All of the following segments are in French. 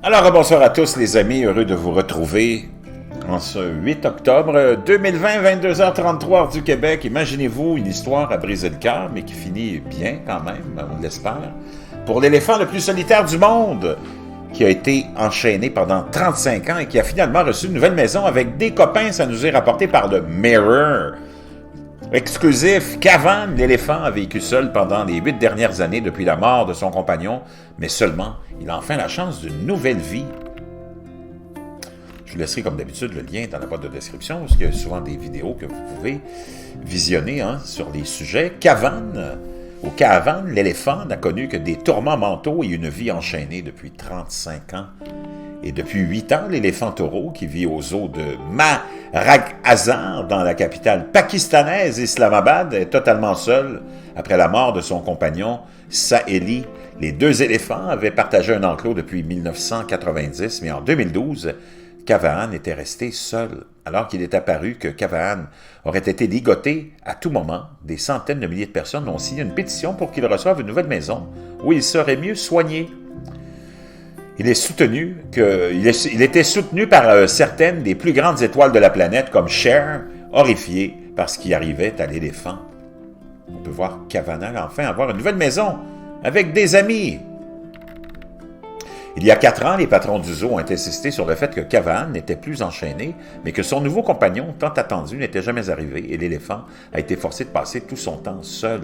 Alors, bonsoir à tous les amis, heureux de vous retrouver en ce 8 octobre 2020, 22h33 heure du Québec. Imaginez-vous une histoire à briser le cœur, mais qui finit bien quand même, on l'espère, pour l'éléphant le plus solitaire du monde, qui a été enchaîné pendant 35 ans et qui a finalement reçu une nouvelle maison avec des copains. Ça nous est rapporté par le Mirror. Exclusif, Cavan, l'éléphant, a vécu seul pendant les 8 dernières années depuis la mort de son compagnon, mais seulement, il a enfin la chance d'une nouvelle vie. Je vous laisserai comme d'habitude le lien dans la boîte de description, parce qu'il y a souvent des vidéos que vous pouvez visionner sur les sujets. Cavan, au Cavan, l'éléphant n'a connu que des tourments mentaux et une vie enchaînée depuis 35 ans. Et depuis 8 ans, l'éléphant taureau, qui vit aux eaux de Maharashtra, dans la capitale pakistanaise Islamabad, est totalement seul après la mort de son compagnon Saeli. Les deux éléphants avaient partagé un enclos depuis 1990, mais en 2012, Cavan était resté seul, alors qu'il est apparu que Cavan aurait été ligoté à tout moment. Des centaines de milliers de personnes ont signé une pétition pour qu'il reçoive une nouvelle maison où il serait mieux soigné. Il était soutenu par certaines des plus grandes étoiles de la planète, comme Cher, horrifié par ce qui arrivait à l'éléphant. On peut voir Cavan enfin avoir une nouvelle maison, avec des amis. Il y a 4 ans, les patrons du zoo ont insisté sur le fait que Cavan n'était plus enchaîné, mais que son nouveau compagnon, tant attendu, n'était jamais arrivé, et l'éléphant a été forcé de passer tout son temps seul.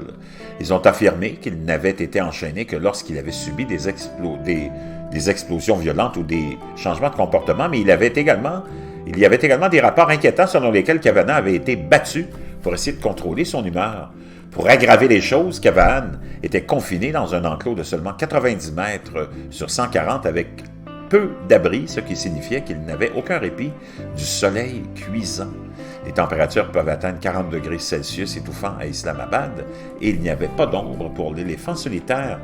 Ils ont affirmé qu'il n'avait été enchaîné que lorsqu'il avait subi des explosions violentes ou des changements de comportement, mais il y avait également des rapports inquiétants selon lesquels Cavan avait été battu pour essayer de contrôler son humeur. Pour aggraver les choses, Cavan était confiné dans un enclos de seulement 90 mètres sur 140 avec peu d'abri, ce qui signifiait qu'il n'avait aucun répit du soleil cuisant. Les températures peuvent atteindre 40 degrés Celsius étouffant à Islamabad et il n'y avait pas d'ombre pour l'éléphant solitaire.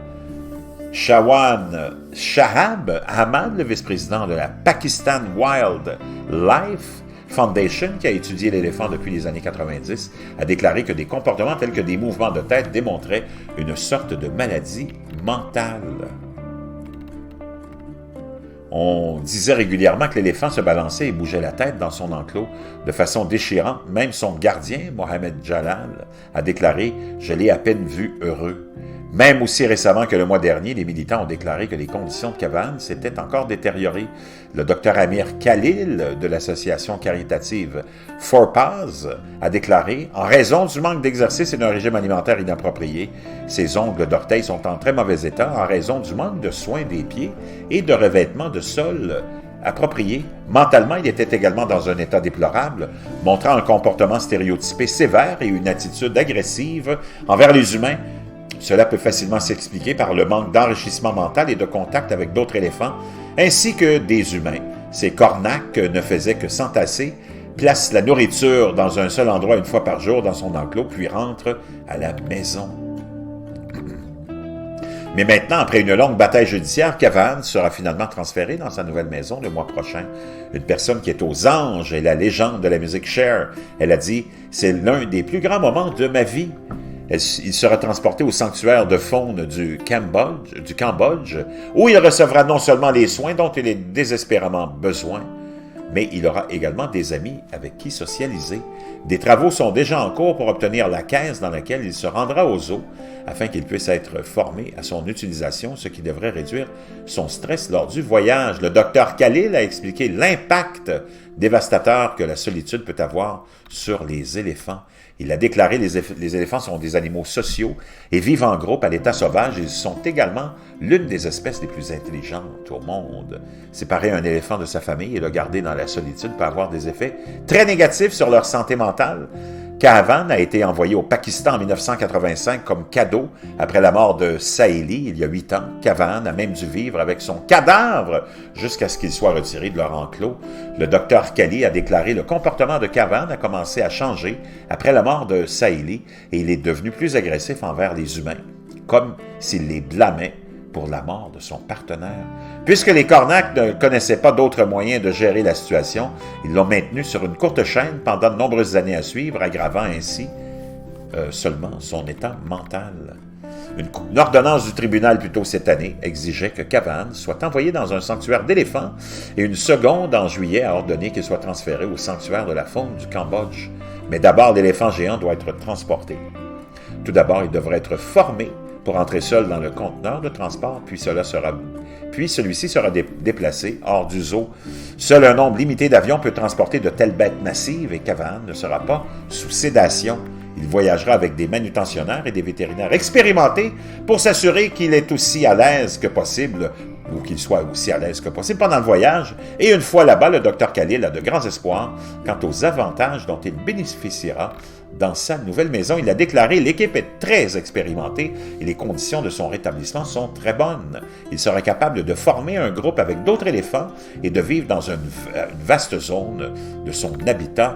Shawan Shahab Ahmad, le vice-président de la Pakistan Wildlife Foundation, qui a étudié l'éléphant depuis les années 90, a déclaré que des comportements tels que des mouvements de tête démontraient une sorte de maladie mentale. On disait régulièrement que l'éléphant se balançait et bougeait la tête dans son enclos de façon déchirante. Même son gardien, Mohamed Jalal, a déclaré « Je l'ai à peine vu heureux ». Même aussi récemment que le mois dernier, les militants ont déclaré que les conditions de Cavan s'étaient encore détériorées. Le Dr Amir Khalil de l'association caritative Forpaz a déclaré « En raison du manque d'exercice et d'un régime alimentaire inapproprié, ses ongles d'orteil sont en très mauvais état en raison du manque de soins des pieds et de revêtements de sol appropriés. Mentalement, il était également dans un état déplorable, montrant un comportement stéréotypé sévère et une attitude agressive envers les humains. Cela peut facilement s'expliquer par le manque d'enrichissement mental et de contact avec d'autres éléphants, ainsi que des humains. Ces cornacs ne faisaient que s'entasser, placent la nourriture dans un seul endroit une fois par jour dans son enclos, puis rentrent à la maison. Mais maintenant, après une longue bataille judiciaire, Cavan sera finalement transféré dans sa nouvelle maison le mois prochain. Une personne qui est aux anges et la légende de la musique Cher, elle a dit « C'est l'un des plus grands moments de ma vie ». Il sera transporté au sanctuaire de faune du Cambodge, où il recevra non seulement les soins dont il a désespérément besoin, mais il aura également des amis avec qui socialiser. Des travaux sont déjà en cours pour obtenir la caisse dans laquelle il se rendra au zoo, afin qu'il puisse être formé à son utilisation, ce qui devrait réduire son stress lors du voyage. Le docteur Khalil a expliqué l'impact dévastateur que la solitude peut avoir sur les éléphants. Il a déclaré les éléphants sont des animaux sociaux et vivent en groupe à l'état sauvage. Ils sont également l'une des espèces les plus intelligentes au monde. Séparer un éléphant de sa famille et le garder dans la solitude peut avoir des effets très négatifs sur leur santé mentale. Cavan a été envoyé au Pakistan en 1985 comme cadeau après la mort de Saeli il y a 8 ans. Cavan a même dû vivre avec son cadavre jusqu'à ce qu'il soit retiré de leur enclos. Le docteur Kali a déclaré le comportement de Cavan a commencé à changer après la mort de Saeli et il est devenu plus agressif envers les humains, comme s'il les blâmait pour la mort de son partenaire. Puisque les cornacs ne connaissaient pas d'autres moyens de gérer la situation, ils l'ont maintenu sur une courte chaîne pendant de nombreuses années à suivre, aggravant ainsi seulement son état mental. Une ordonnance du tribunal plus tôt cette année exigeait que Cavan soit envoyé dans un sanctuaire d'éléphants et une seconde en juillet a ordonné qu'il soit transféré au sanctuaire de la faune du Cambodge. Mais d'abord, l'éléphant géant doit être transporté. Tout d'abord, il devrait être formé pour entrer seul dans le conteneur de transport, puis celui-ci sera déplacé hors du zoo. Seul un nombre limité d'avions peut transporter de telles bêtes massives et Cavan ne sera pas sous sédation. Il voyagera avec des manutentionnaires et des vétérinaires expérimentés pour s'assurer qu'il est aussi à l'aise que possible, ou qu'il soit aussi à l'aise que possible pendant le voyage. Et une fois là-bas, le Dr Khalil a de grands espoirs quant aux avantages dont il bénéficiera dans sa nouvelle maison. Il a déclaré: « L'équipe est très expérimentée et les conditions de son rétablissement sont très bonnes. Il sera capable de former un groupe avec d'autres éléphants et de vivre dans une vaste zone de son habitat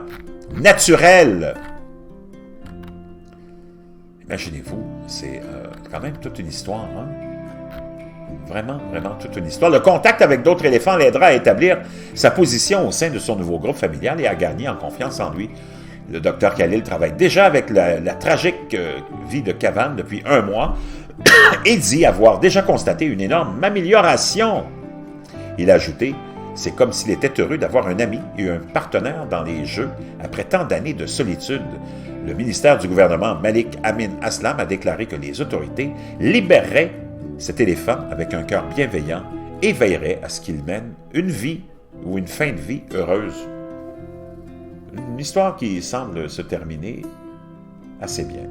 naturel. » Imaginez-vous, c'est quand même toute une histoire, hein? Vraiment, vraiment toute une histoire. Le contact avec d'autres éléphants l'aidera à établir sa position au sein de son nouveau groupe familial et à gagner en confiance en lui. Le Dr Khalil travaille déjà avec la tragique vie de Cavan depuis 1 mois et dit avoir déjà constaté une énorme amélioration. Il a ajouté: « C'est comme s'il était heureux d'avoir un ami et un partenaire dans les jeux après tant d'années de solitude. » Le ministère du gouvernement Malik Amin Aslam a déclaré que les autorités libéreraient cet éléphant avec un cœur bienveillant et veilleraient à ce qu'il mène une vie ou une fin de vie heureuse. Une histoire qui semble se terminer assez bien.